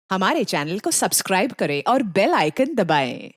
हमारे चैनल को सब्सक्राइब करें और बेल आइकन दबाएं।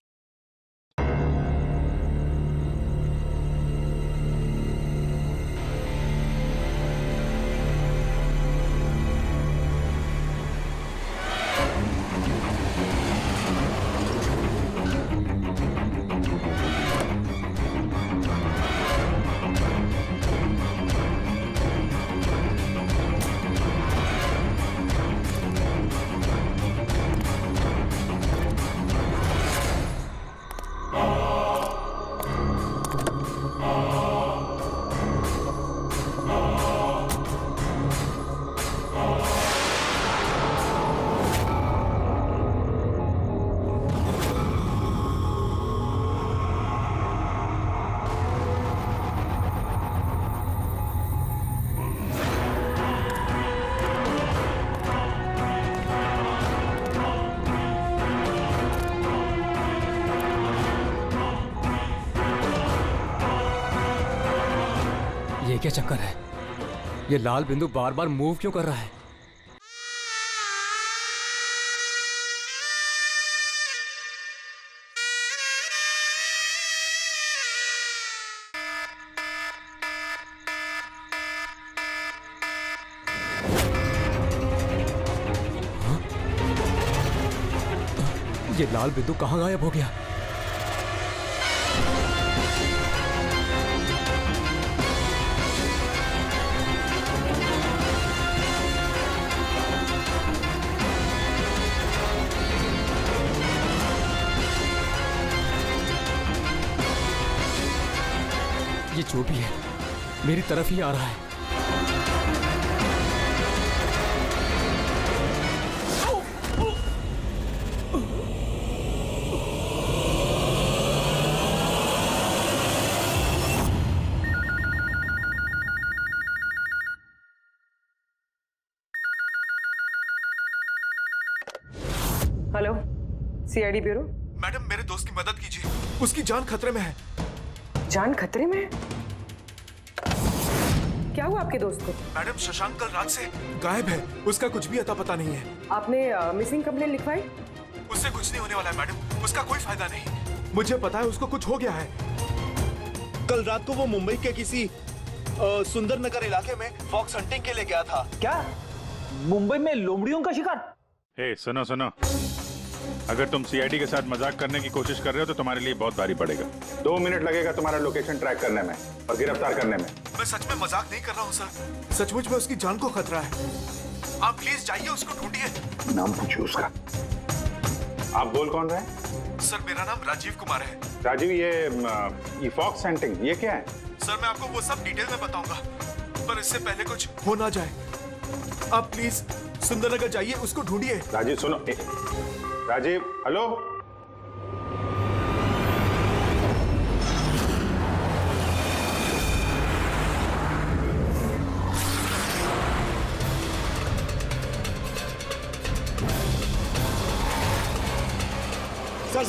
ये क्या चक्कर है? ये लाल बिंदु बार बार मूव क्यों कर रहा है? हाँ? ये लाल बिंदु कहां गायब हो गया? ये जो भी है मेरी तरफ ही आ रहा है। Hello, CID bureau. मैडम, मेरे दोस्त की मदद कीजिए, उसकी जान खतरे में है। जान खतरे में है? क्या हुआ आपके दोस्त को? मैडम, शशांक कल रात से गायब है, उसका कुछ भी अता पता नहीं है। आपने मिसिंग कंप्लेंट लिखवाई? उससे कुछ नहीं होने वाला है मैडम, उसका कोई फायदा नहीं। मुझे पता है उसको कुछ हो गया है। कल रात को वो मुंबई के किसी सुंदर नगर इलाके में फॉक्स हंटिंग के लिए गया था। क्या मुंबई में लोमड़ियों का शिकार? हे सुनो सुनो, अगर तुम सीआईडी के साथ मजाक करने की कोशिश कर रहे हो तो तुम्हारे लिए बहुत भारी पड़ेगा। 2 मिनट लगेगा तुम्हारा लोकेशन ट्रैक करने में और गिरफ्तार करने में। मैं सच में मजाक नहीं कर रहा हूँ सर, सचमुच में उसकी जान को खतरा है। आप प्लीज जाइए, उसको ढूंढिए। नाम पूछिए उसका। आप बोल कौन रहे हैं? सर, मेरा नाम राजीव कुमार है। राजीव, ये फॉक्स हंटिंग ये क्या है? सर, मैं आपको वो सब डिटेल में बताऊंगा, पर इससे पहले कुछ हो ना जाए। आप प्लीज सुंदरनगर जाइए, उसको ढूंढिए। राजीव सुनो, राजीव, हेलो।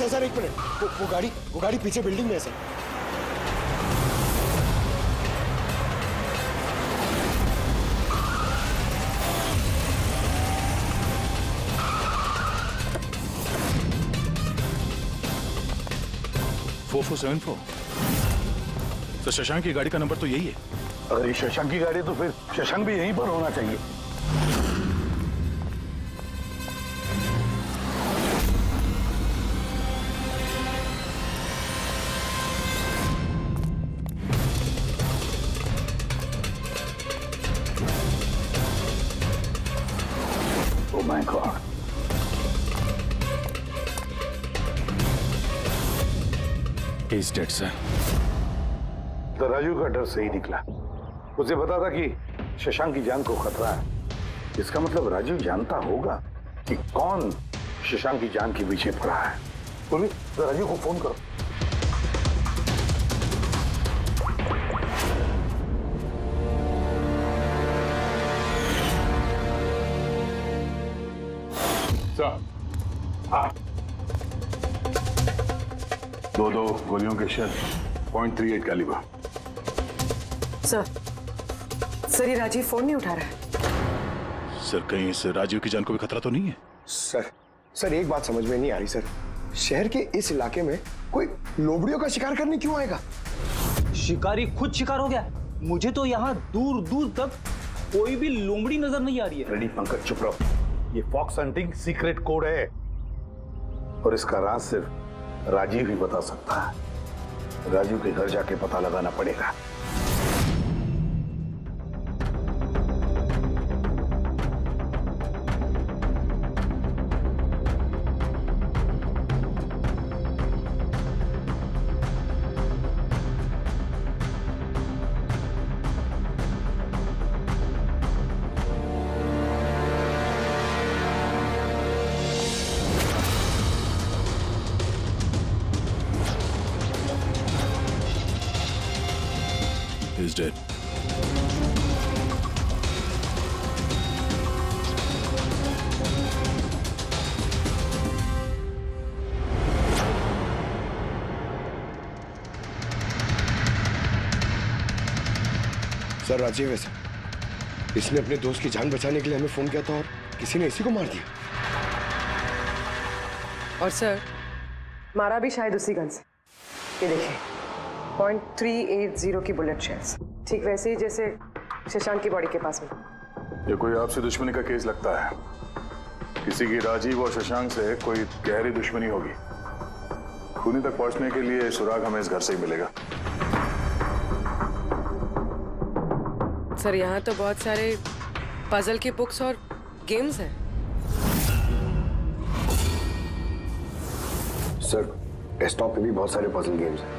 सर एक मिनट, वो गाड़ी पीछे बिल्डिंग में है सर। तो शशांक की गाड़ी का नंबर तो यही है। अगर ये शशांक की गाड़ी है तो फिर शशांक भी यहीं पर होना चाहिए। Oh my God, he is dead sir. तो राजू का डर सही निकला। उसे पता था कि शशांक की जान को खतरा है। इसका मतलब राजू जानता होगा कि कौन शशांक की जान के पीछे पड़ा है। बोली तो राजू को फोन करो। सर, हाँ, 2 गोलियों के शेल, .38 कैलिबर। सर ये राजीव फोन नहीं उठा रहा है। सर कहीं इस राजीव की जान को भी खतरा तो नहीं है? सर एक बात समझ में नहीं आ रही सर। शहर के इस इलाके में कोई लोमड़ियों का शिकार करने क्यों आएगा? शिकारी खुद शिकार हो गया। मुझे तो यहाँ दूर दूर तक कोई भी लोमड़ी नजर नहीं आ रही है। रेडी पंकज चुप रहो। ये फॉक्स हंटिंग सीक्रेट कोड है और इसका राज सिर्फ राजीव ही बता सकता है। राजीव के घर जाके पता लगाना पड़ेगा। He's dead. सर राजीव है सर। इसने अपने दोस्त की जान बचाने के लिए हमें फोन किया था और किसी ने इसी को मार दिया। और सर मारा भी शायद उसी गन से। ये देखिए .380 की बुलेट शेल्स, ठीक वैसे ही जैसे शशांक की बॉडी के पास में। ये कोई आपसे दुश्मनी का केस लगता है। किसी की राजीव और शशांक से कोई गहरी दुश्मनी होगी। खूनी तक पहुंचने के लिए सुराग हमें इस घर से ही मिलेगा। सर यहाँ तो बहुत सारे पजल की बुक्स और गेम्स हैं। सर डेस्कटॉप पे भी बहुत सारे पजल गेम्स हैं।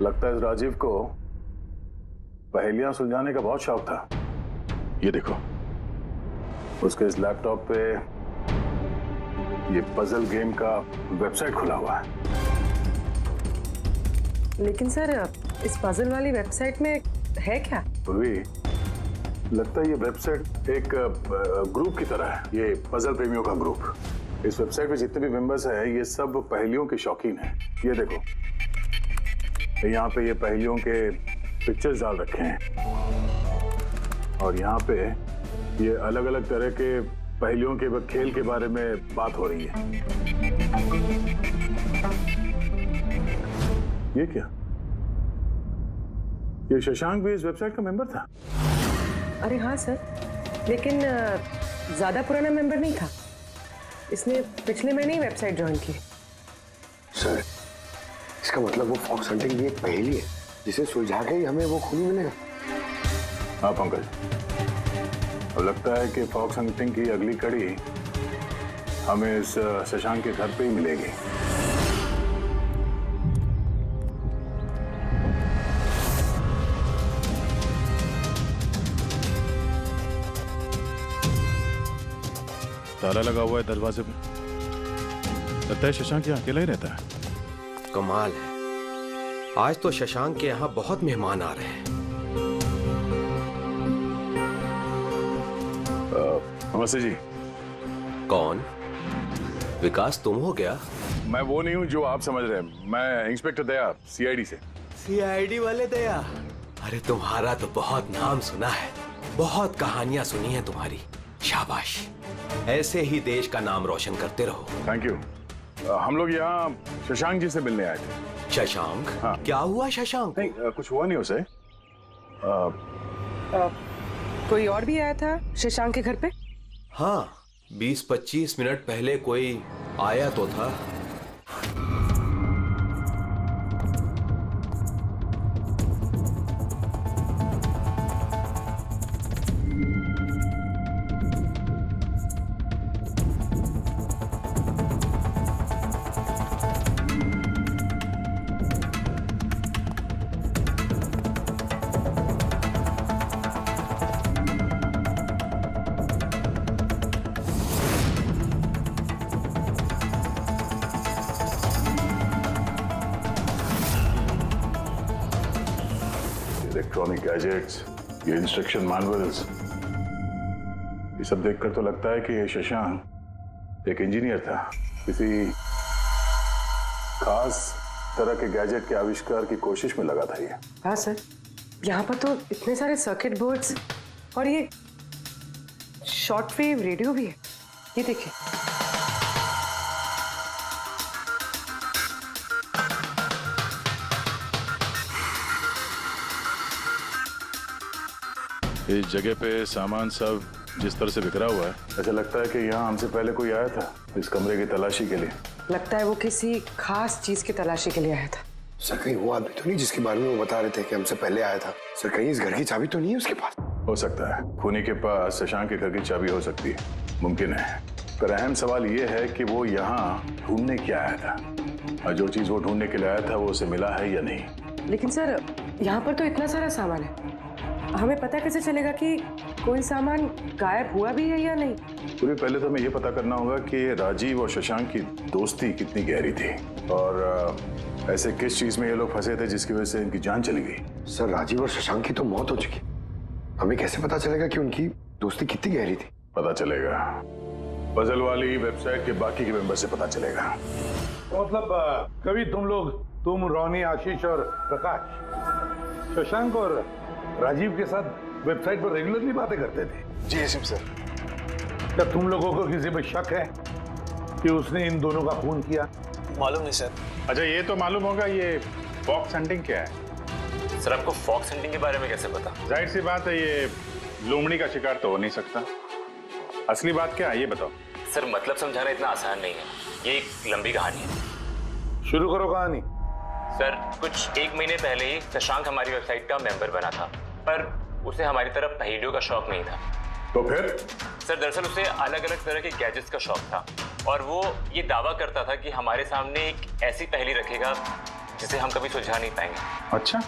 लगता है इस राजीव को पहेलियां सुलझाने का बहुत शौक था। ये देखो उसके इस लैपटॉप पे ये पजल गेम का वेबसाइट खुला हुआ है। लेकिन सर इस पजल वाली वेबसाइट में है क्या? पूर्वी लगता है ये वेबसाइट एक ग्रुप की तरह है। ये पजल प्रेमियों का ग्रुप। इस वेबसाइट पे जितने भी मेंबर्स हैं ये सब पहेलियों के शौकीन हैं। ये देखो यहाँ पे ये पहेलियों के पिक्चर्स डाल रखे हैं और यहाँ पे ये अलग अलग तरह के पहेलियों के खेल के बारे में बात हो रही है। ये क्या? ये शशांक भी इस वेबसाइट का मेंबर था? अरे हाँ सर, लेकिन ज्यादा पुराना मेंबर नहीं था। इसने पिछले महीने ही वेबसाइट ज्वाइन की। सर इसका मतलब वो फॉक्स हंटिंग भी एक पहेली है जिसे सुलझा के ही हमें वो खूनी मिलेगा। हाँ पंकज, अब लगता है कि फॉक्स हंटिंग की अगली कड़ी हमें इस शशांक के घर पे ही मिलेगी। ताला लगा हुआ है दरवाजे पे। लगता है शशांक यहाँ अकेला ही रहता है। कमाल है, आज तो शशांक के यहाँ बहुत मेहमान आ रहे हैं। नमस्ते जी। कौन? विकास तुम हो क्या? मैं वो नहीं हूँ जो आप समझ रहे हैं। मैं इंस्पेक्टर दया, सीआईडी से। सीआईडी वाले दया? अरे तुम्हारा तो बहुत नाम सुना है, बहुत कहानियां सुनी है तुम्हारी। शाबाश, ऐसे ही देश का नाम रोशन करते रहो। Thank you. हम लोग यहाँ शशांक जी से मिलने आए थे। शशांक? हाँ। क्या हुआ शशांक? नहीं कुछ हुआ नहीं उसे। कोई और भी आया था शशांक के घर पे? हाँ, 20-25 मिनट पहले कोई आया तो था। इलेक्ट्रॉनिक गैजेट्स, ये इंस्ट्रक्शन मैनुअल्स, ये सब देखकर तो लगता है कि ये शशांक एक इंजीनियर था, किसी खास तरह के गैजेट के आविष्कार की कोशिश में लगा था ये। हाँ सर, यहाँ पर तो इतने सारे सर्किट बोर्ड्स और ये शॉर्ट वेव रेडियो भी है, ये देखिए। इस जगह पे सामान सब जिस तरह से बिखरा हुआ है, ऐसा लगता है कि यहाँ हमसे पहले कोई आया था इस कमरे की तलाशी के लिए। लगता है वो किसी खास चीज की तलाशी के लिए आया था। सर कहीं वो आदमी तो नहीं जिसके बारे में वो बता रहे थे कि हमसे पहले आया था? सर कहीं इस घर की चाबी तो नहीं है उसके पास? हो सकता है खूनी के पास शशांक के घर की चाबी हो सकती है, मुमकिन है। पर अहम सवाल ये है कि वो यहाँ ढूंढने क्या आया था, और जो चीज वो ढूंढने के लिए आया था वो उसे मिला है या नहीं। लेकिन सर यहाँ पर तो इतना सारा सामान है, हमें पता कैसे चलेगा कि कोई सामान गायब हुआ भी है या नहीं? पूरी पहले तो हमें ये पता करना होगा कि राजीव और शशांक की दोस्ती कितनी गहरी थी, और ऐसे किस चीज में ये लोग फंसे थे जिसकी वजह से इनकी जान चली गई। सर राजीव और शशांक की तो मौत हो चुकी, हमें कैसे पता चलेगा कि उनकी दोस्ती कितनी गहरी थी? पता चलेगा, पजल वाली वेबसाइट के बाकी के मेंबर से पता चलेगा। मतलब कभी तुम रोनी, आशीष और प्रकाश शशांक और राजीव के साथ वेबसाइट पर रेगुलरली बातें करते थे? जी एसपी सर। क्या तुम लोगों को किसी पे शक है कि उसने इन दोनों का खून किया? मालूम नहीं सर। अच्छा ये तो मालूम होगा, ये फॉक्स हंटिंग क्या है? सर आपको फॉक्स हंटिंग के बारे में कैसे पता? जाहिर सी बात है, ये लोमड़ी का शिकार तो हो नहीं सकता। असली बात क्या है ये बताओ। सर मतलब समझाना इतना आसान नहीं है, ये एक लंबी कहानी है। शुरू करो कहानी। सर कुछ 1 महीने पहले ही शशांक हमारी वेबसाइट का मेंबर बना था, पर उसे हमारी तरफ पहेलियों का शौक नहीं था। तो फिर? सर दरअसल उसे अलग अलग तरह के गैजेट्स का शौक था, और वो ये दावा करता था कि हमारे सामने एक ऐसी पहेली रखेगा जिसे हम कभी सुलझा नहीं पाएंगे। अच्छा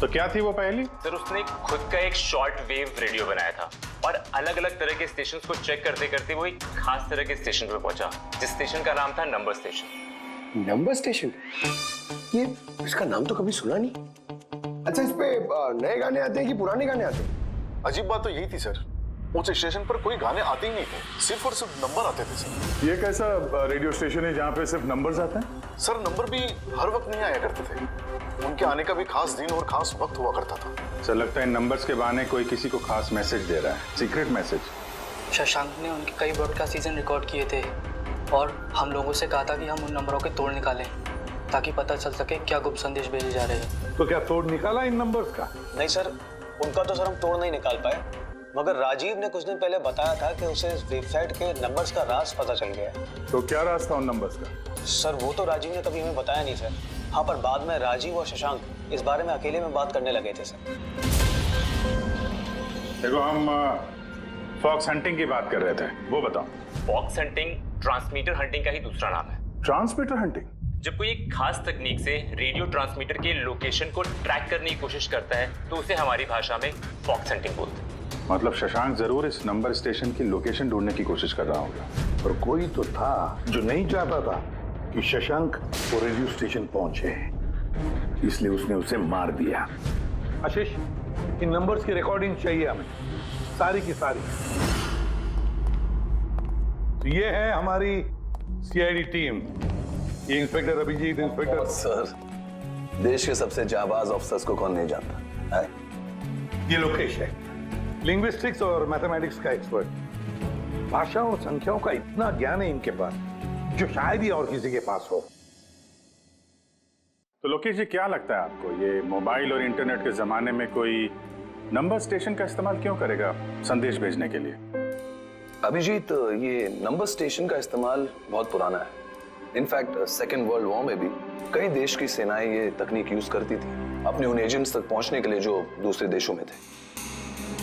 तो क्या थी वो पहेली? सर उसने खुद का एक शॉर्ट वेव रेडियो बनाया था, और अलग अलग तरह के स्टेशंस को चेक करते करते वो एक खास तरह के स्टेशन पर पहुंचा, जिस स्टेशन का नाम था नंबर स्टेशन। Number station? ये इसका नाम तो कभी सुना नहीं। अच्छा इस पे नए गाने आते हैं कि पुराने गाने आते हैं? अजीब बात तो यही थी सर, उस स्टेशन पर कोई गाने आते ही नहीं थे, सिर्फ और सिर्फ नंबर आते थे सर। ये कैसा रेडियो स्टेशन है जहाँ पे सिर्फ नंबर्स आते हैं? सर नंबर भी हर वक्त नहीं आया करते थे, उनके आने का भी खास दिन और खास वक्त हुआ करता था। सर लगता है नंबर्स के बहाने कोई किसी को खास मैसेज दे रहा है, सीक्रेट मैसेज। शशांक ने उनके कई ब्रॉडकास्ट सीजन रिकॉर्ड किए थे, और हम लोगों से कहा था कि हम उन नंबरों के तोड़ निकालें ताकि पता चल सके क्या गुप्त संदेश भेजे जा रहे हैं। तो क्या तोड़ निकाला इन नंबर्स का? नहीं सर, उनका तो सर हम तोड़ नहीं निकाल पाए, मगर राजीव ने कुछ दिन पहले बताया था कि उसे इस वेबसाइट के नंबर्स का राज पता चल गया है। तो क्या राज था उन नंबर्स का? सर वो तो राजीव ने कभी हमें बताया नहीं सर। हाँ पर बाद में राजीव और शशांक इस बारे में अकेले में बात करने लगे थे सर। देखो हम फॉक्स हंटिंग की बात कर रहे थे, वो बताओ। फॉक्स हंटिंग ट्रांसमीटर हंटिंग का ही दूसरा नाम है। Transmitter hunting? जब कोई एक खास तकनीक से रेडियो ट्रांसमीटर के लोकेशन को ट्रैक करने की कोशिश करता है तो उसे हमारी भाषा में फॉक्स हंटिंग बोलते हैं। मतलब शशांक जरूर इस नंबर स्टेशन की लोकेशन ढूंढने की कोशिश कर रहा होगा, और कोई तो था जो नहीं चाहता था कि शशांक वो रेडियो स्टेशन पहुंचे, इसलिए उसने उसे मार दिया। आशीष इन नंबर्स की रिकॉर्डिंग चाहिए हमें, सारी की सारी। तो ये है हमारी सीआईडी टीम, ये इंस्पेक्टर अभिजीत, इंस्पेक्टर सर, देश के सबसे जाबाज ऑफिसर्स को कौन नहीं जानता है? ये लोकेश है, लिंग्विस्टिक्स और मैथमेटिक्स का एक्सपर्ट। भाषा और संख्याओं का इतना ज्ञान है इनके पास जो शायद ही और किसी के पास हो। तो लोकेश जी क्या लगता है आपको, ये मोबाइल और इंटरनेट के जमाने में कोई नंबर स्टेशन का इस्तेमाल क्यों करेगा संदेश भेजने के लिए? अभिजीत, ये नंबर स्टेशन का इस्तेमाल बहुत पुराना है। इनफैक्ट सेकेंड वर्ल्ड वॉर में भी कई देश की सेनाएं ये तकनीक यूज करती थी अपने उन एजेंट्स तक पहुंचने के लिए जो दूसरे देशों में थे।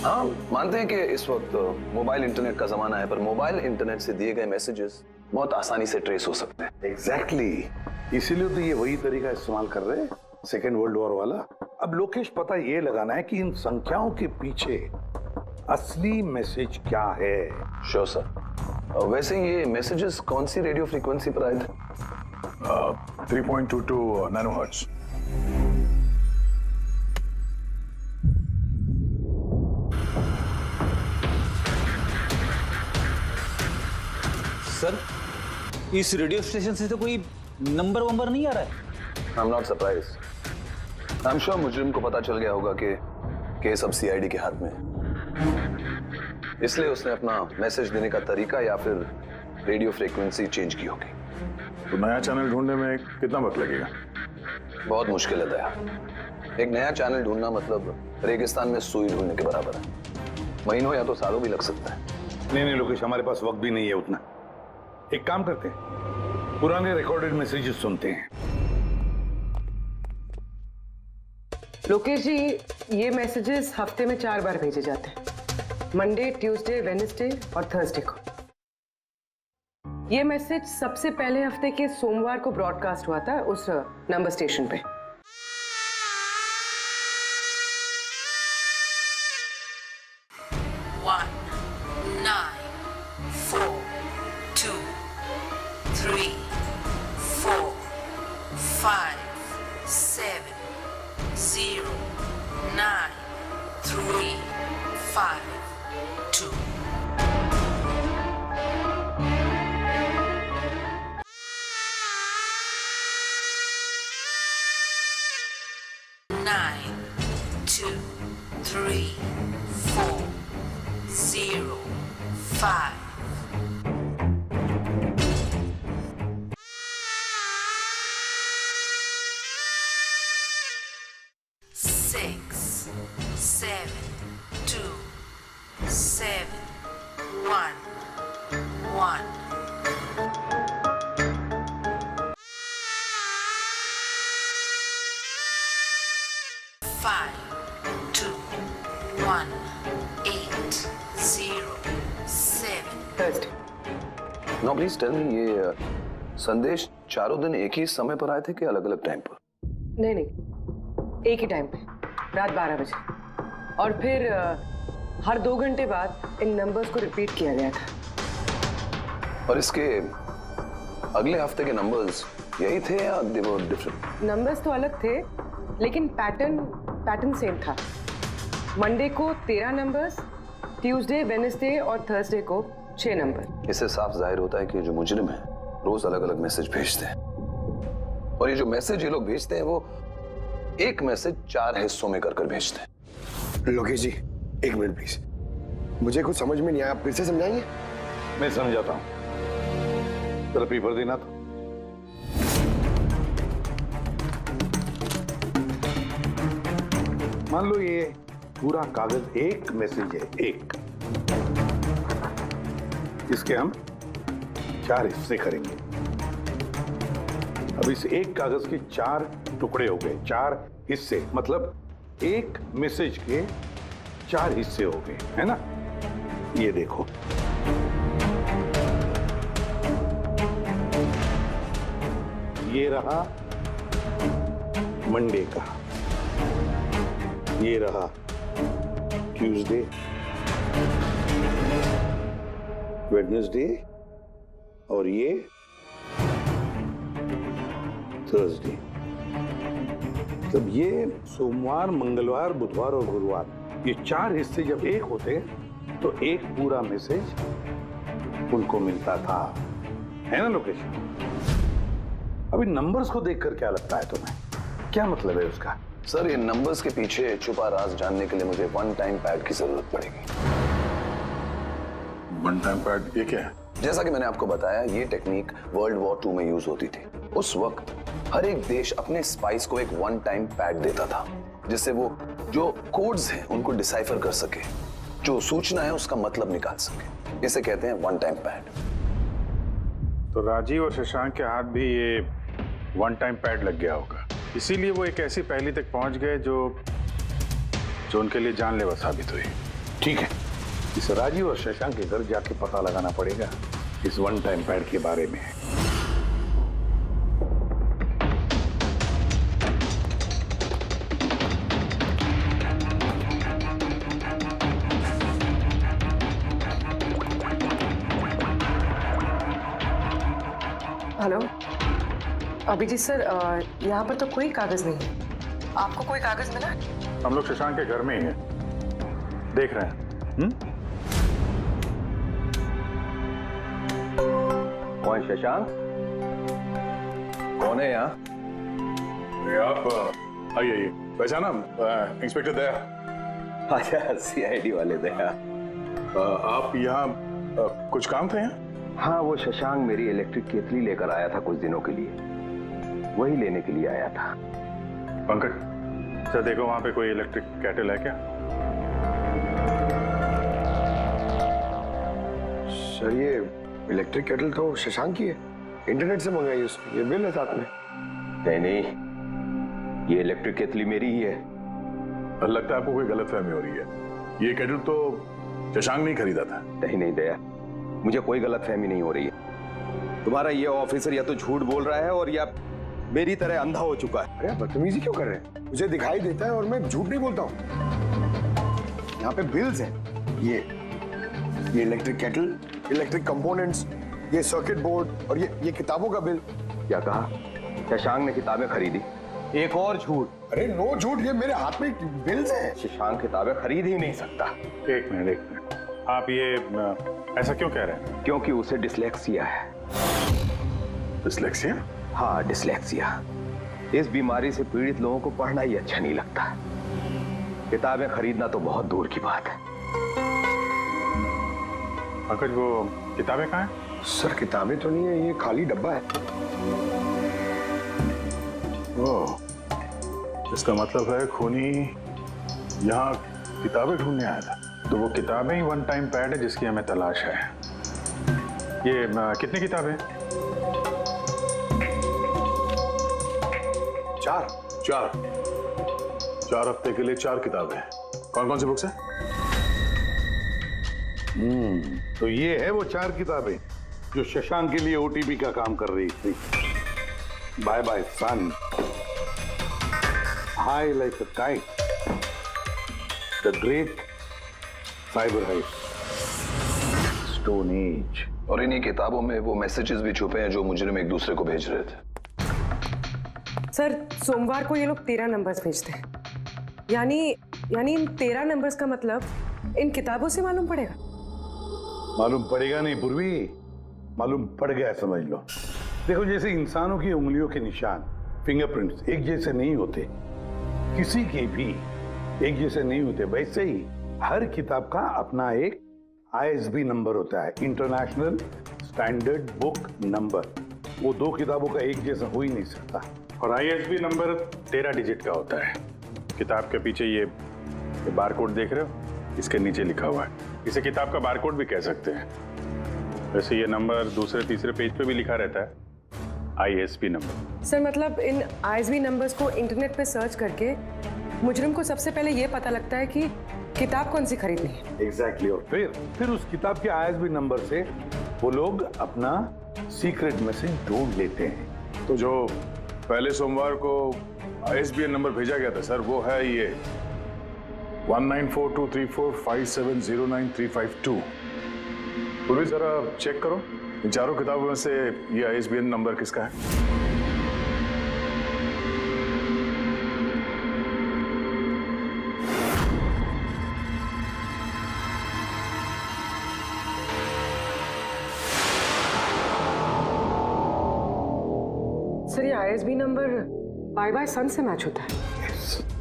हाँ मानते हैं कि इस वक्त मोबाइल इंटरनेट का जमाना है, पर मोबाइल इंटरनेट से दिए गए मैसेजेस बहुत आसानी से ट्रेस हो सकते हैं। एग्जैक्टली, इसीलिए तो ये वही तरीका इस्तेमाल कर रहे हैं, सेकेंड वर्ल्ड वॉर वाला। अब लोकेश पता ये लगाना है कि इन संख्याओं के पीछे असली मैसेज क्या है। Sure sir. वैसे ये मैसेजेस कौन सी रेडियो फ्रीक्वेंसी पर आए थे? 3.22 नैनोहर्ट्ज। इस रेडियो स्टेशन से तो कोई नंबर वंबर नहीं आ रहा है। I am not surprise. I am sure मुजरिम को पता चल गया होगा कि केस अब सीआईडी के हाथ में है, इसलिए उसने अपना मैसेज देने का तरीका या फिर रेडियो फ्रीक्वेंसी चेंज की होगी। तो नया चैनल ढूंढने में कितना वक्त लगेगा? बहुत मुश्किल है दया। एक नया चैनल ढूंढना मतलब रेगिस्तान में सुई ढूंढने के बराबर है। महीनों या तो सालों भी लग सकता है। नहीं लोकेश, हमारे पास वक्त भी नहीं है उतना। एक काम करते हैं, पुराने रिकॉर्डेड मैसेजेस सुनते हैं। लोकेश जी, ये मैसेजेस हफ्ते में 4 बार भेजे जाते हैं, मंडे, ट्यूसडे, वेडनेसडे और थर्सडे को। ये मैसेज सबसे पहले हफ्ते के सोमवार को ब्रॉडकास्ट हुआ था उस नंबर स्टेशन पे। नो प्लीज टेल मी, ये संदेश चारों दिन एक ही समय पर आए थे कि अलग अलग टाइम पर? नहीं, एक ही टाइम पे, रात 12 बजे। और फिर हर 2 घंटे बाद इन नंबर्स को रिपीट किया गया था। और इसके अगले हफ्ते के नंबर्स यही थे या दे वर डिफरेंट? नंबर्स तो अलग थे, लेकिन पैटर्न सेम था। मंडे को 13 नंबर्स, ट्यूसडे, वेडनेसडे और थर्सडे को 6 नंबर। इससे साफ जाहिर होता है कि जो मुजरिम है रोज अलग अलग मैसेज भेजते हैं, और ये जो मैसेज ये लोग भेजते हैं वो एक मैसेज 4 हिस्सों में कर भेजते हैं। लोकेश जी, 1 मिनट प्लीज, मुझे कुछ समझ में नहीं आया, आप फिर से समझाएंगे? मैं समझाता हूं, जरा पेपर देना तो। मान लो ये पूरा कागज एक मैसेज है, एक, इसके हम 4 हिस्से करेंगे। अब इस एक कागज के 4 टुकड़े हो गए, 4 हिस्से, मतलब एक मैसेज के 4 हिस्से हो गए, है ना? ये देखो, ये रहा मंडे का, ये रहा ट्यूसडे, वेडनेसडे और ये थर्सडे। तब ये सोमवार, मंगलवार, बुधवार और गुरुवार, ये 4 हिस्से जब एक होते तो एक पूरा मैसेज उनको मिलता था, है ना लोकेश? अभी नंबर्स को देखकर क्या लगता है तुम्हें, क्या मतलब है उसका? सर, ये नंबर्स के पीछे छुपा राज जानने के लिए मुझे वन टाइम पैड की जरूरत पड़ेगी। वन टाइम पैड ये क्या है? जैसा कि मैंने आपको बताया, ये टेक्निक वर्ल्ड वॉर 2 में यूज होती थी। उस वक्त हर एक देश अपने स्पाइस को एक वन टाइम पैड देता था, जिससे वो जो कोड्स हैं उनको डिसाइफर कर सके, जो सूचना है उसका मतलब निकाल सके। इसे कहते हैं वन टाइम पैड। तो राजीव और शशांक के हाथ भी ये वन टाइम पैड लग गया होगा, इसीलिए वो एक ऐसी पहेली तक पहुंच गए जो उनके लिए जानलेवा साबित हुई। ठीक है, इस राजीव और शशांक के घर जाके पता लगाना पड़ेगा इस वन टाइम पैड के बारे में। हेलो अभिजीत सर, यहाँ पर तो कोई कागज नहीं है। आपको कोई कागज मिला? हम लोग शशांक के घर में ही हैं, देख रहे हैं। कौन शशांक? कौन है यहाँ? आप आइए। वैसा ना इंस्पेक्टर दया। अच्छा, सीआईडी वाले दया। आप यहाँ कुछ काम थे यहाँ? हाँ, वो शशांक मेरी इलेक्ट्रिक केतली लेकर आया था कुछ दिनों के लिए, वही लेने के लिए आया था। पंकज सर देखो वहां पे कोई इलेक्ट्रिक कैटल है क्या? सर ये इलेक्ट्रिक केटल तो शशांक की है, इंटरनेट से मंगाई उसने, ये बिल है साथ में। नहीं, ये इलेक्ट्रिक केतली मेरी ही है। लगता है आपको कोई गलतफहमी हो रही है। ये केटल तो शशांक ने खरीदा था। नहीं दया, मुझे कोई गलतफहमी नहीं हो रही है। तुम्हारा ये ऑफिसर या तो झूठ बोल रहा है और या मेरी तरह अंधा हो चुका है। अरे बदतमीजी क्यों कर रहे हैं? मुझे दिखाई देता है और मैं झूठ नहीं बोलता हूँ। यहाँ पे बिल्स हैं, ये इलेक्ट्रिक केटल, इलेक्ट्रिक कंपोनेंट्स, ये सर्किट बोर्ड और ये किताबों का बिल। क्या कहा? शशांक ने किताबें खरीदी? एक और झूठ। अरे नो झूठ, ये मेरे हाथ में बिल्स हैं। शशांक किताबें खरीद ही नहीं सकता। एक मिनट, आप ये ऐसा क्यों कह रहे हैं? क्योंकि उसे डिसलेक्सिया है। डिसलेक्सिया? हाँ, डिसलेक्सिया। इस बीमारी से पीड़ित लोगों को पढ़ना ही अच्छा नहीं लगता। किताबें खरीदना तो बहुत दूर की बात है। पंकज वो किताबें कहाँ हैं? सर किताबें तो नहीं है, ये खाली डब्बा है। ओह, इसका मतलब है खूनी यहाँ किताबें ढूंढने आया था। तो वो किताबें ही वन टाइम पैड है जिसकी हमें तलाश है। ये कितनी किताबें? चार हफ्ते के लिए 4 किताबें। कौन कौन सी बुक्स हैं? तो ये है वो 4 किताबें जो शशांक के लिए ओटीपी का काम कर रही थी। Bye bye son, high like a kite, the great cyber heist, stone age. और इन्हीं किताबों में वो मैसेजेस भी छुपे हैं जो मुजरिम एक दूसरे को भेज रहे थे। सर सोमवार को ये लोग 13 नंबर्स भेजते हैं, यानी इन 13 नंबर्स का मतलब इन किताबों से मालूम पड़ेगा। मालूम पड़ेगा नहीं पूर्वी, मालूम पड़ गया समझ लो। देखो जैसे इंसानों की उंगलियों के निशान, फिंगरप्रिंट्स एक जैसे नहीं होते, किसी के भी एक जैसे नहीं होते, वैसे ही हर किताब का अपना एक ISB नंबर होता है, इंटरनेशनल स्टैंडर्ड बुक नंबर। वो 2 किताबों का एक जैसा हो ही नहीं सकता। और ISB नंबर 13 डिजिट का होता है। किताब के पीछे ये बारकोड देख रहे हो, इसके नीचे लिखा हुआ है। इसे किताब का बारकोड भी कह सकते हैं। वैसे ये नंबर दूसरे तीसरे पेज पे भी लिखा रहता है, ISB नंबर। सर मतलब इन ISB नंबर्स को इंटरनेट पे सर्च करके मुजरिम को सबसे पहले ये पता लगता है कि किताब कौन सी खरीदनी है। एग्जैक्टली। और फिर उस किताब के ISB नंबर से वो लोग अपना सीक्रेट मैसेज ढूंढ लेते हैं। तो जो पहले सोमवार को ISBN नंबर भेजा गया था सर, वो है ये 19423457099352। पूर्वी जरा चेक करो इन 4 किताबों में से ये ISBN नंबर किसका है। सर ये ISB नंबर बाय सन से मैच होता है।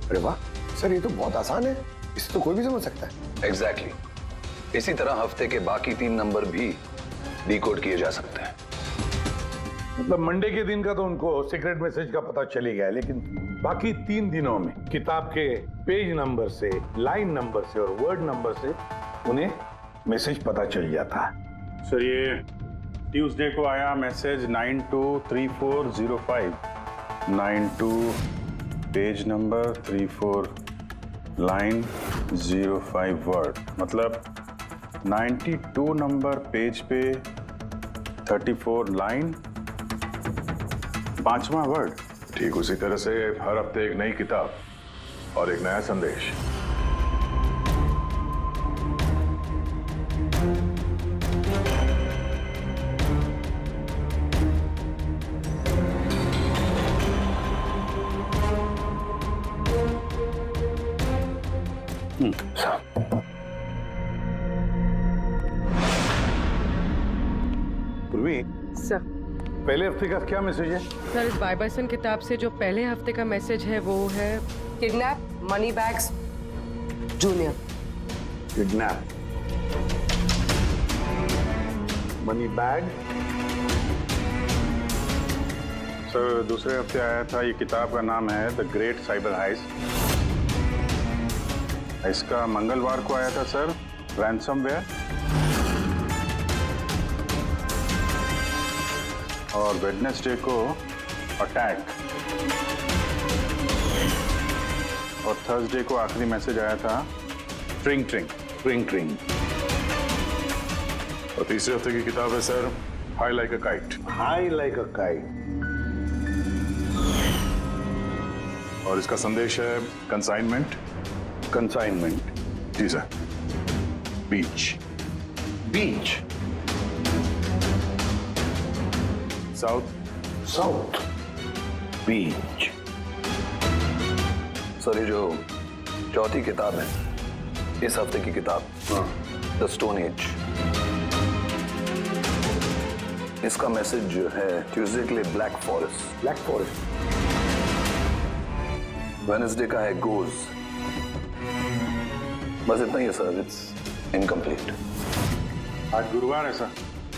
अरे वाह सर, ये तो बहुत आसान है, इसे तो कोई भी समझ सकता है। एग्जैक्टली। इसी तरह हफ्ते के बाकी 3 नंबर भी डिकोड किए जा सकते हैं। मतलब मंडे के दिन का तो उनको सीक्रेट मैसेज का पता चल ही गया, लेकिन बाकी 3 दिनों में किताब के पेज नंबर से, लाइन नंबर से और वर्ड नंबर से उन्हें मैसेज पता चल जाता। सर ये ट्यूसडे को आया message 923405, 92 page number 34 line 05 word, मतलब 92 नंबर पेज पे 34 लाइन 5वां वर्ड। ठीक उसी तरह से हर हफ्ते एक नई किताब और एक नया संदेश। पूर्वी सर पहले हफ्ते का क्या मैसेज है? सर, इस बाइबर्सन किताब से जो पहले हफ्ते का मैसेज है वो है kidnap money bags junior. Kidnap money bag. Sir दूसरे हफ्ते आया था, ये किताब का नाम है द ग्रेट साइबर हाइस्ट। इसका मंगलवार को आया था सर, रैंसमवेयर। और वेडनेसडे को अटैक। और थर्सडे को आखिरी मैसेज आया था ट्रिंग ट्रिंग। ट्रिंग ट्रिंग। और तीसरे हफ्ते की किताब है sir high like a kite. High like a kite. और इसका संदेश है कंसाइनमेंट। कंसाइनमेंट। जी सर। बीच। बीच। साउथ। South Beach. सर ये जो चौथी किताब है, इस हफ्ते की किताब, द स्टोन एज, इसका मैसेज जो है ट्यूसडे के लिए black forest. Black forest. Wednesday का है गोज। बस इतना ही है सर, इट्स इनकम्प्लीट। आज गुरुवार है सर,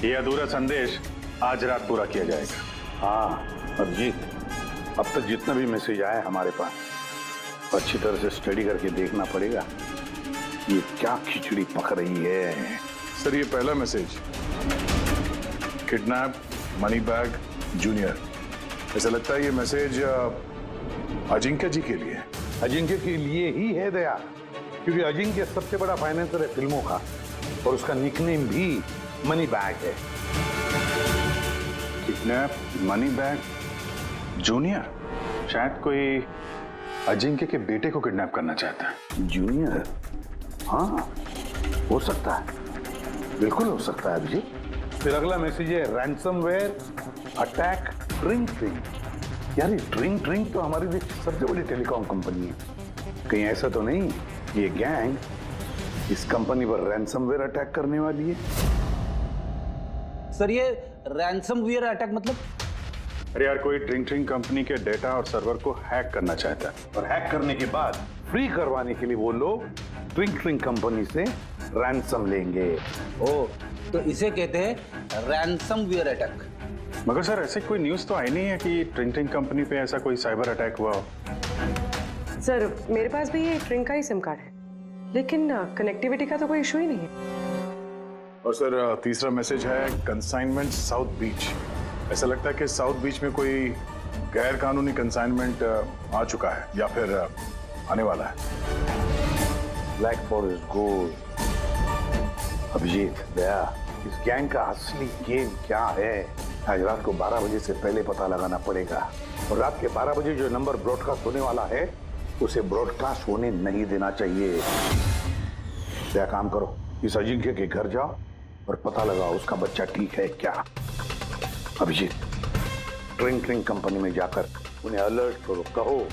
ये अधूरा संदेश आज रात पूरा किया जाएगा। हाँ अभिजीत, अब तक जितना भी मैसेज आया हमारे पास अच्छी तरह से स्टडी करके देखना पड़ेगा ये क्या खिचड़ी पक रही है। सर ये पहला message, kidnap money bag junior. ऐसा लगता है ये मैसेज अजिंक्य जी के लिए है। अजिंक्य के लिए ही है दया, क्योंकि अजिंक्य सबसे बड़ा फाइनेंसर है फिल्मों का और उसका निकनेम भी मनी बैग है। किडनैप मनी बैग जूनियर, शायद कोई अजिंक्य के बेटे को किडनैप करना चाहता है। जूनियर? हाँ हो सकता है, बिल्कुल हो सकता है अभिजीत। फिर अगला मैसेज है रैंसमवेयर अटैक ट्रिंग ट्रिंग। यार ये ट्रिंग ट्रिंग तो हमारी देश की सबसे बड़ी टेलीकॉम कंपनी है, कहीं ऐसा तो नहीं ये गैंग इस कंपनी पर रैंसमवेयर अटैक करने वाली है? सर ये रैंसमवेयर अटैक मतलब? अरे यार कोई ट्रिंग ट्रिंग कंपनी के डेटा और सर्वर को हैक करना चाहता है, और हैक करने के बाद फ्री करवाने के लिए वो लोग ट्रिंग ट्रिंग कंपनी से रैंसम लेंगे। ओ, तो इसे कहते हैं रैंसमवेयर अटैक। मगर सर ऐसे कोई न्यूज़ तो आई नहीं है कि ट्रिंग ट्रिंग कंपनी पे ऐसा कोई साइबर अटैक हुआ हो। सर मेरे पास भी ये ट्रिंग का ही सिम कार्ड है, लेकिन कनेक्टिविटी का तो कोई इशू ही नहीं है। और सर तीसरा मैसेज है कंसाइनमेंट साउथ बीच। ऐसा लगता है कि साउथ बीच में कोई गैर कानूनी कंसाइनमेंट आ चुका है या फिर आने वाला है। Black forest gold. Abhijeet Daya, इस गैंग का असली गेम क्या है आज रात को 12 बजे से पहले पता लगाना पड़ेगा, और रात के 12 बजे जो नंबर ब्रॉडकास्ट होने वाला है उसे ब्रॉडकास्ट होने नहीं देना चाहिए। क्या काम करो, इस अजिंक्य के घर जाओ और पता लगाओ उसका बच्चा ठीक है क्या। अभिजीत ट्रिंग ट्रिंग कंपनी में जाकर उन्हें अलर्ट करो, कहो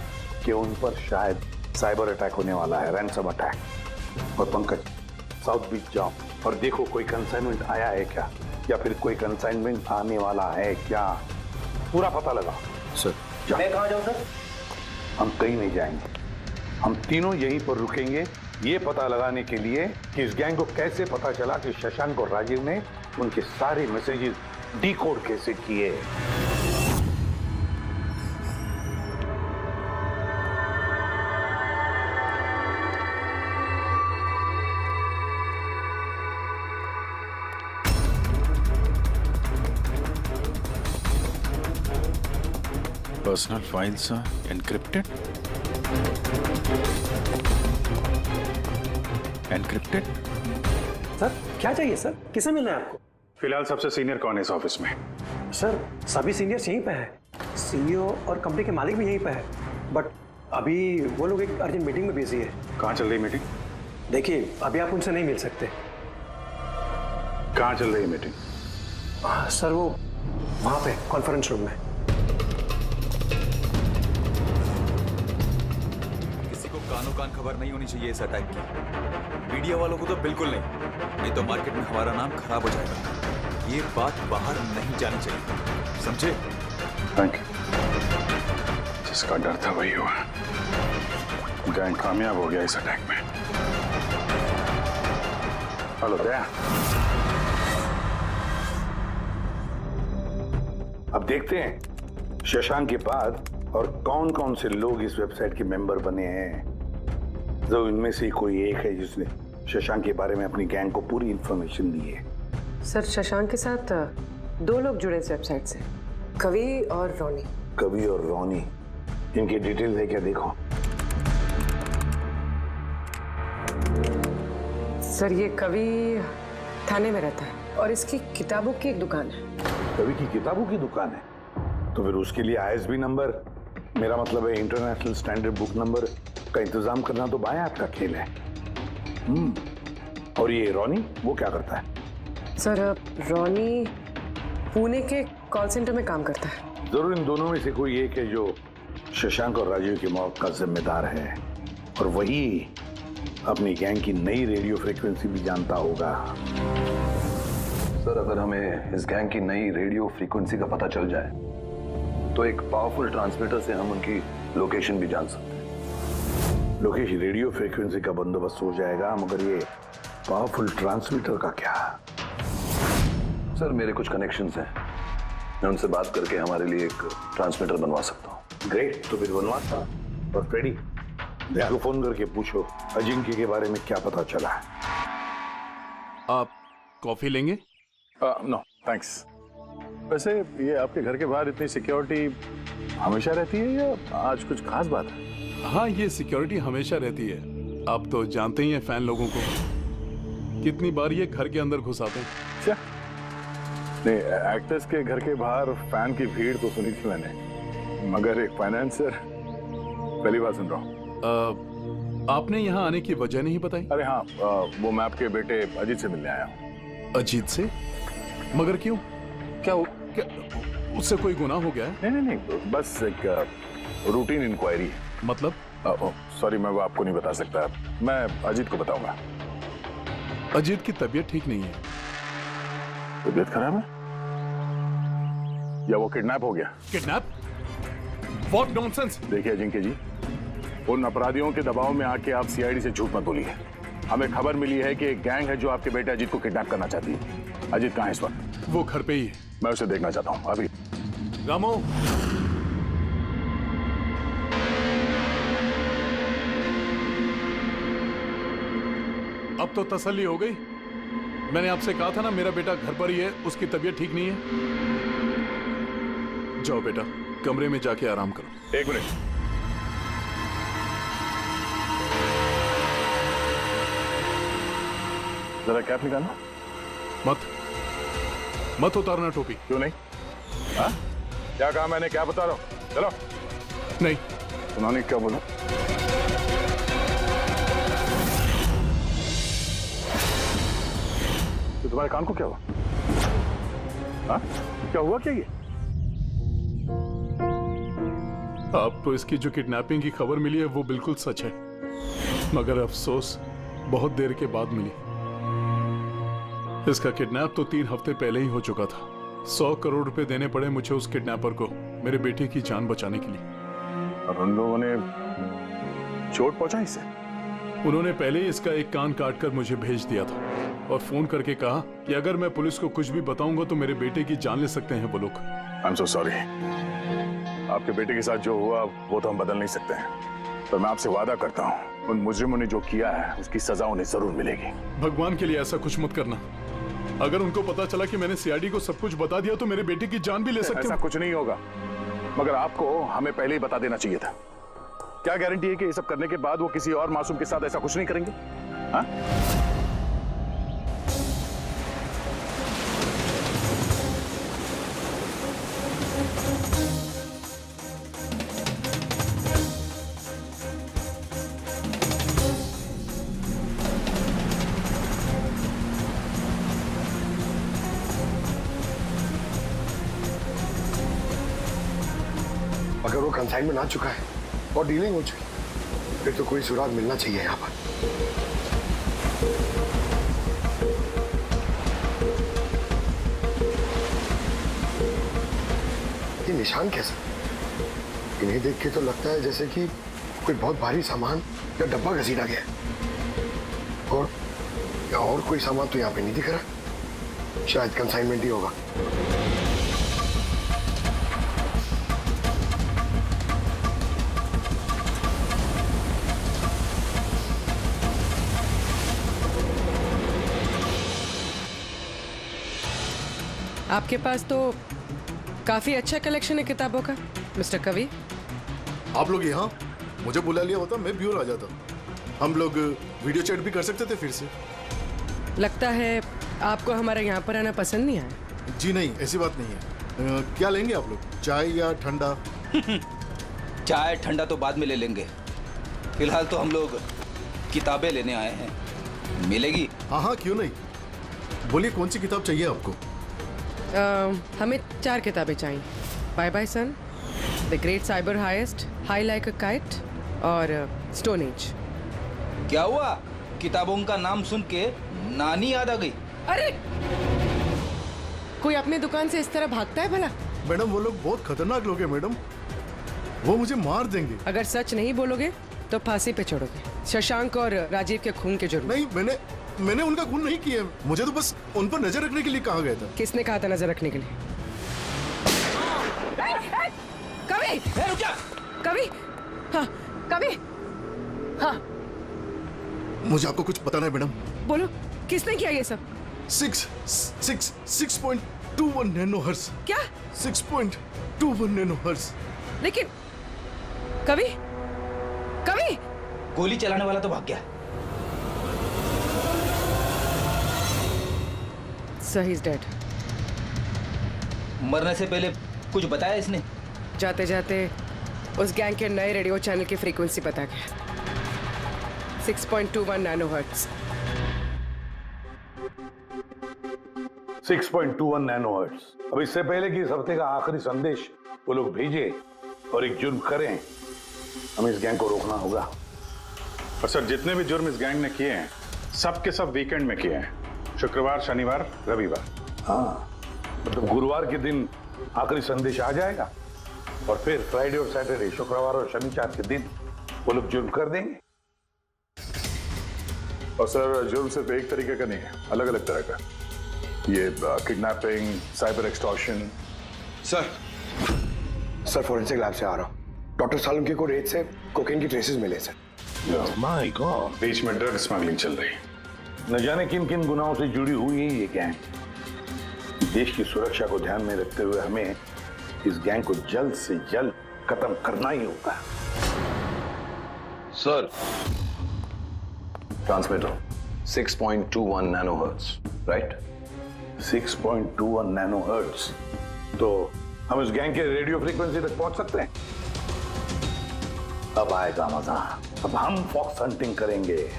कि उन पर शायद साइबर अटैक होने वाला है, रैंसम अटैक। और पंकज साउथ बीच जाओ और देखो कोई कंसाइनमेंट आया है क्या, या फिर कोई कंसाइनमेंट आने वाला है क्या, पूरा पता लगाओ। सर मैं कहाँ जाऊँ सर? हम कहीं नहीं जाएंगे, हम तीनों यहीं पर रुकेंगे ये पता लगाने के लिए कि इस गैंग को कैसे पता चला कि शशांक और राजीव ने उनके सारे मैसेजेस डिकोड कैसे किए। Personal files encrypted. Encrypted? Sir क्या चाहिए सर, किसे मिलना है आपको? फिलहाल सबसे सीनियर कौन है इस ऑफिस में? सर सभी सीनियर्स यहीं पे है, सीईओ और कंपनी के मालिक भी यहीं पे है, बट अभी वो लोग एक अर्जेंट मीटिंग में बिजी है। कहाँ चल रही मीटिंग? देखिए अभी आप उनसे नहीं मिल सकते। कहाँ चल रही है मीटिंग? सर वो वहाँ पे कॉन्फ्रेंस रूम में। किसी को कानो कान खबर नहीं होनी चाहिए इस अटैक की, मीडिया वालों को तो बिल्कुल नहीं तो मार्केट में हमारा नाम खराब हो जाएगा। ये बात बाहर नहीं जानी चाहिए। समझे? Thank you. जिसका डर था वही हुआ। गैंग कामयाब हो गया इस अटैक में। हेलो दया। अब देखते हैं शशांक के बाद और कौन कौन से लोग इस वेबसाइट के मेंबर बने हैं। जो इनमें से कोई एक है जिसने शशांक के बारे में अपनी गैंग को पूरी इंफॉर्मेशन दी है। सर शशांक के साथ 2 लोग जुड़े इस वेबसाइट से, कवि और रोनी। कवि और रोनी, इनकी डिटेल है क्या? देखो सर ये कवि थाने में रहता है और इसकी किताबों की एक दुकान है। कवि की किताबों की दुकान है तो फिर उसके लिए ISB नंबर, मेरा मतलब है इंटरनेशनल स्टैंडर्ड बुक नंबर का इंतजाम करना तो बाएं हाथ का खेल है। और ये रोनी वो क्या करता है? सर रोनी पुणे के कॉल सेंटर में काम करता है। जरूर इन दोनों में से कोई एक है जो शशांक और राजीव की मौत का जिम्मेदार है और वही अपनी गैंग की नई रेडियो फ्रीक्वेंसी भी जानता होगा। सर अगर हमें इस गैंग की नई रेडियो फ्रीक्वेंसी का पता चल जाए तो एक पावरफुल ट्रांसमीटर से हम उनकी लोकेशन भी जान सकते हैं। लोकेशन रेडियो फ्रीक्वेंसी का बंदोबस्त हो जाएगा, मगर ये पावरफुल ट्रांसमीटर का क्या? सर मेरे कुछ कनेक्शंस हैं, मैं उनसे बात करके हमारे लिए एक ट्रांसमीटर बनवा सकता हूँ। ग्रेट, तो फिर बनवाता। और फ्रेडी, दया को फोन करके पूछो अजिंक्य के बारे में क्या पता चला है। आप कॉफी लेंगे? No thanks. वैसे ये आपके घर के बाहर इतनी सिक्योरिटी हमेशा रहती है या आज कुछ खास बात है? हाँ, ये सिक्योरिटी हमेशा रहती है। आप तो जानते ही हैं फैन लोगों को, कितनी बार ये घर के अंदर घुस आते हैं। क्या? नहीं, एक्टर्स के घर के बाहर फैन की भीड़ तो सुनी थी मैंने, मगर एक फाइनेंसर पहली बार सुन रहा हूँ। आपने यहाँ आने की वजह नहीं बताई? अरे हाँ, वो मैं आपके बेटे अजीत से मिलने आया हूँ। अजीत से? मगर क्यों? क्या उससे कोई गुनाह हो गया है? नहीं, बस एक रूटीन इंक्वायरी है। मतलब? सॉरी, मैं वो आपको नहीं बता सकता, मैं अजीत को बताऊंगा। अजीत की तबीयत ठीक नहीं है। तबीयत खराब है या वो किडनैप हो गया? किडनैप? What nonsense! देखिए अजिंक्य जी, उन अपराधियों के दबाव में आके आप CID से झूठ मत बोलिए। हमें खबर मिली है कि एक गैंग है जो आपके बेटे अजीत को किडनैप करना चाहती है। अजीत कहाँ है इस वक्त? वो घर पे ही है। मैं उसे देखना चाहता हूँ अभी। रामो, अब तो तसल्ली हो गई। मैंने आपसे कहा था ना मेरा बेटा घर पर ही है, उसकी तबीयत ठीक नहीं है। जाओ बेटा, कमरे में जाके आराम करो। एक मिनट, जरा कैप निकालना। मत उतारना टोपी। क्यों नहीं? हाँ? क्या कहा मैंने? क्या बता रहा हूँ? चलो। नहीं। उन्होंने क्या बोला? तो तुम्हारे कान को क्या हुआ? हाँ? क्या हुआ क्या ये? आपको इसकी जो किडनैपिंग की खबर मिली है वो बिल्कुल सच है, मगर अफसोस बहुत देर के बाद मिली। इसका किडनैप तो 3 हफ्ते पहले ही हो चुका था। 100 करोड़ रुपए देने पड़े मुझे उस किडनैपर को मेरे बेटे की जान बचाने के लिए। और उन लोगों ने चोट पहुंचाई इसे? उन्होंने पहले ही इसका एक कान काट कर मुझे भेज दिया था और फोन करके कहा कि अगर मैं पुलिस को कुछ भी बताऊंगा तो मेरे बेटे की जान ले सकते हैं वो लोग। I am so sorry. आपके बेटे के साथ जो हुआ वो तो हम बदल नहीं सकते हैं, पर मैं आपसे वादा करता हूँ उन मुजरिमों ने जो किया है उसकी सजा उन्हें जरूर मिलेगी। भगवान के लिए ऐसा कुछ मत करना। अगर उनको पता चला कि मैंने CID को सब कुछ बता दिया तो मेरे बेटे की जान भी ले सकते हैं। ऐसा कुछ नहीं होगा, मगर आपको हमें पहले ही बता देना चाहिए था। क्या गारंटी है कि ये सब करने के बाद वो किसी और मासूम के साथ ऐसा कुछ नहीं करेंगे? हाँ? अगर वो कंसाइनमेंट आ चुका है और डीलिंग हो चुकी, फिर तो कोई सुराग मिलना चाहिए यहाँ पर। निशान कैसे? इन्हें देख के तो लगता है जैसे कि कोई बहुत भारी सामान या डब्बा घसीटा गया है। और कोई सामान तो यहाँ पे नहीं दिख रहा। शायद कंसाइनमेंट ही होगा। आपके पास तो काफी अच्छा कलेक्शन है किताबों का मिस्टर कवि। आप लोग यहाँ मुझे बुला लिया होता मैं भी और आ जाता। हम लोग वीडियो चैट भी कर सकते थे फिर से। लगता है आपको हमारा यहाँ पर आना पसंद नहीं आया। जी नहीं, ऐसी बात नहीं है। क्या लेंगे आप लोग, चाय या ठंडा? चाय ठंडा तो बाद में ले लेंगे, फिलहाल तो हम लोग किताबें लेने आए हैं। मिलेगी? हाँ हाँ, क्यों नहीं। बोलिए कौन सी किताब चाहिए आपको? हमें 4 किताबें चाहिए। Bye bye son, the great cyber heist, high like a kite और स्टोन एज। क्या हुआ? किताबों का नाम सुन के नानी याद आ गई? अरे कोई अपने दुकान से इस तरह भागता है भला? मैडम वो लोग बहुत खतरनाक लोग हैं मैडम, वो मुझे मार देंगे। अगर सच नहीं बोलोगे तो फांसी पे चढ़ोगे। शशांक और राजीव के खून के जुर्म। नहीं, मैंने उनका खून नहीं किया। मुझे तो बस उन पर नजर रखने के लिए कहा गया था। किसने कहा था नजर रखने के लिए? कवि! रुक जा! कवि! हाँ, कवि! हाँ। मुझे आपको कुछ पता नहीं मैडम। बोलो, किसने किया ये सब? 6.21 नैनोहर्ट्ज। क्या? 6.21 नैनोहर्ट्ज। लेकिन कवि, कवि! गोली चलाने वाला तो भाग गया। So he's dead. मरने से पहले कुछ बताया इसने? जाते जाते उस गैंग के नए रेडियो चैनल की फ्रीक्वेंसी बता गया। 6.21 नैनोहर्ट्ज। 6.21 नैनोहर्ट्ज। अब इससे पहले कि इस हफ्ते का आखिरी संदेश वो लोग भेजे और एक जुर्म करें, हमें इस गैंग को रोकना होगा। और सर, जितने भी जुर्म इस गैंग ने किए हैं सब के सब वीकेंड में किए हैं। शुक्रवार, शनिवार, रविवार। हाँ, मतलब गुरुवार के दिन आखिरी संदेश आ जाएगा और फिर फ्राइडे और सैटरडे, शुक्रवार और शनिवार के दिन वो लोग जुर्म कर देंगे। और सर जुर्म सिर्फ एक तरीके का नहीं है, अलग अलग तरह का। ये kidnapping, cyber extortion. Sir forensic lab से आ रहा हूँ। डॉक्टर सालुंके को रेत से कोकेन की ट्रेसेस मिले सर। माय गॉड, बीच में ड्रग स्मगलिंग चल रही। न जाने किन किन गुनाहों से जुड़ी हुई है ये गैंग। देश की सुरक्षा को ध्यान में रखते हुए हमें इस गैंग को जल्द से जल्द खत्म करना ही होगा। Sir, transmitter 6.21 nanohertz, right? 6.21 nanohertz. तो हम इस गैंग के रेडियो फ्रीक्वेंसी तक पहुंच सकते हैं। अब आएगा मजा। अब हम फॉक्स हंटिंग करेंगे।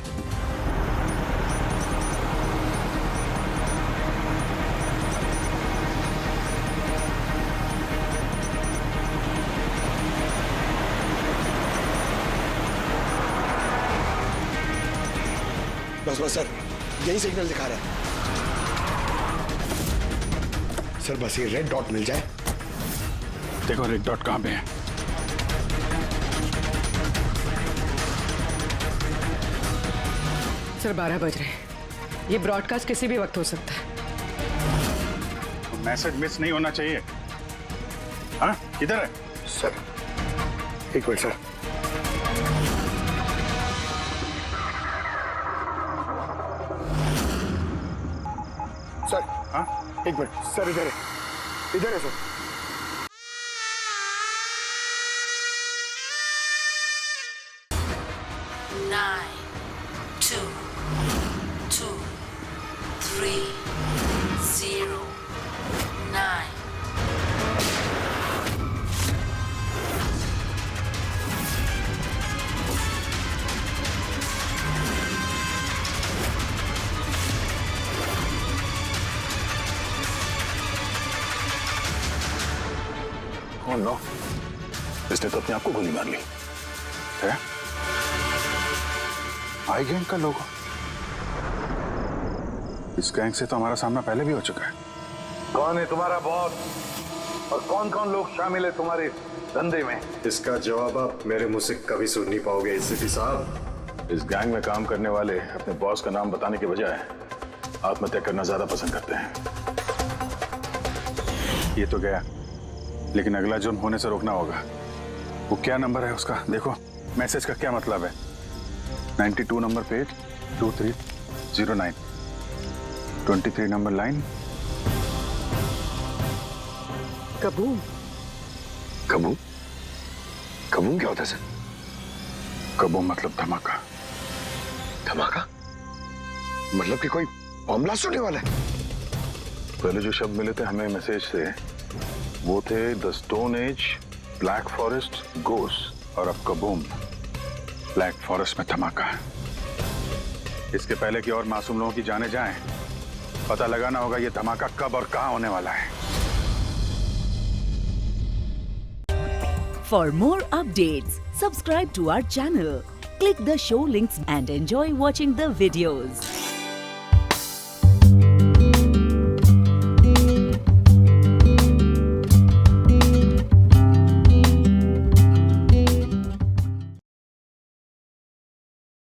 बस बस सर, यही सिग्नल दिखा रहा है सर। बस ये रेड डॉट मिल जाए। देखो रेड डॉट कहां पे है। सर 12 बज रहे हैं। ये ब्रॉडकास्ट किसी भी वक्त हो सकता है। मैसेज मिस नहीं होना चाहिए। हाँ, किधर है? सर एक मिनट सर। सर हाँ, एक मिनट सर, इधर है सर। Oh no, इसने तो अपने आप को गोली मार ली है। आई गैंग का लोगो। इस गैंग से तो हमारा सामना पहले भी हो चुका है। कौन है तुम्हारा बॉस? और कौन कौन लोग शामिल है तुम्हारे धंधे में? इसका जवाब आप मेरे मुंह से कभी सुन नहीं पाओगे एसीपी साहब। इस गैंग में काम करने वाले अपने बॉस का नाम बताने के बजाय आत्महत्या करना ज्यादा पसंद करते हैं। ये तो गया, लेकिन अगला जुर्म होने से रोकना होगा। वो क्या नंबर है उसका देखो, मैसेज का क्या मतलब है? 92 number page 2309 23 number line. Kaboom. Kaboom? Kaboom क्या होता है सर? कबूम मतलब धमाका। धमाका? मतलब कि कोई बम ब्लास्ट होने वाला है? पहले जो शब्द मिले थे हमें मैसेज से वो थे the stone age, black forest, ghost, और अब कबूम, ब्लैक फॉरेस्ट में धमाका। इसके पहले कि और मासूम लोगों की जाने जाएं, पता लगाना होगा ये धमाका कब और कहां होने वाला है। For more updates, subscribe to our channel, click the show links and enjoy watching the videos.